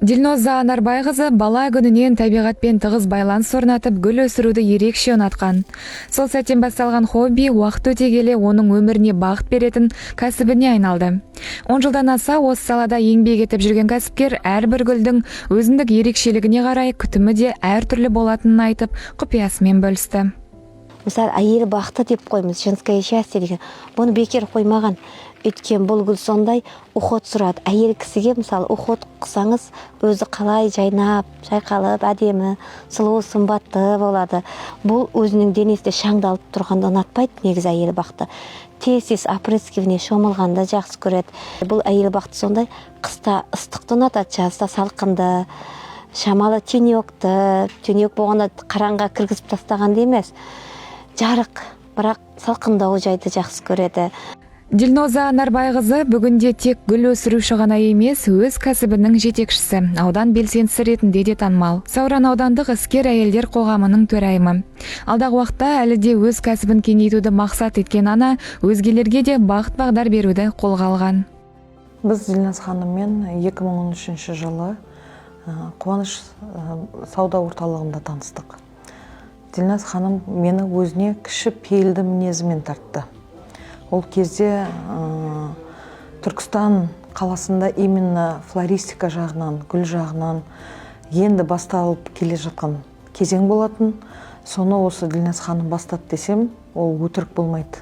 Дилноза Анарбай кызы бала күнүнөн табигатпен тыгыз байланыш орнатып, гүл өсүрүүдү ерекше унаткан. Сол сәттен башталган хобби убакыт өтө келе онун өмүрүнө багыт беретін кәсибине айналды. 10 жылдан аса осы салада еңбек етіп жүрген кәсіпкер ар бир гүлдүн өзүндүк ерекшелигине карай күтүмү де ар түрлүү болатынын айтып, купуясымен бөлүстү. Мысалы, әйел бақты деп қоймыз, женское счастье деген. Бұны бекер қоймаған. Өткен бұл гүл сондай уход сұрады. Әйел кісіге, мысалы, уход қысаңыз, өзі қалай жайнап, жайқалып, әдемі, сұлу, сымбатты болады. Бұл өзінің денесінде шаңдалып тұрғанда ұнатпайды, негізі әйел бақты. Тез опрыскивание шомылғанды жақсы көреді. Бұл әйел бақты сондай қыста ыстықты ұнатады, жазда салқынды, шамалы төнек болғанда қараңға кіргізіп тастағанды емес. Жарық, бірақ салқындау жайды жақсы көреді. Дилноза Анарбай кызы бүгүнде тек гүл өсүрүүчү гана эмес, өз кәсибинин жетекчиси, аудан белсендиси ретинде де таанымал. Сауран аудандык искер әйелдер коғамынын төрайымы. Алдагы убакта әлі де өз кәсибин кеңейтүүдү максат эткен ана, өзгелерге де багыт багдар берүүдү колго алган. Біз Дилназ ханыммен 2013 жылы Қуаныш сауда орталығында таныстық. Дилназ ханым мені өзіне кіші пейілді мінезімен тартты. Ол кезде Түркістан қаласында именно флористика жағынан, гүл жағынан енді басталып келе жатқан кезең болатын. Соны осы Дилназ ханым бастады десем, ол өтірік болмайды.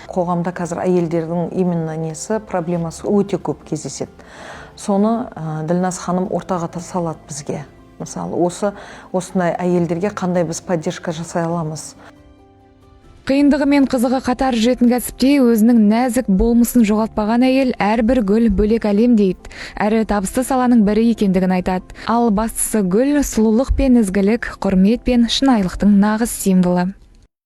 Қоғамда қазір әйелдердің именно несі, проблемасы өте көп кездеседі. Соны Дилназ ханым ортаға салады бізге. Мысалы, осындай әйелдерге қандай біз поддержка жасай аламыз. Кыйындыгы мен кызыгы катар жүретін кәсіпте өзінің нәзік болмысын жоғалтпаған әйел әрбір гүл бөлек әлем дейт. Әрі табысты саланың бірі екендігін айтады. Ал бастысы гүл сұлулық пен ізгілік, құрмет пен шынайылықтың нағыз символы.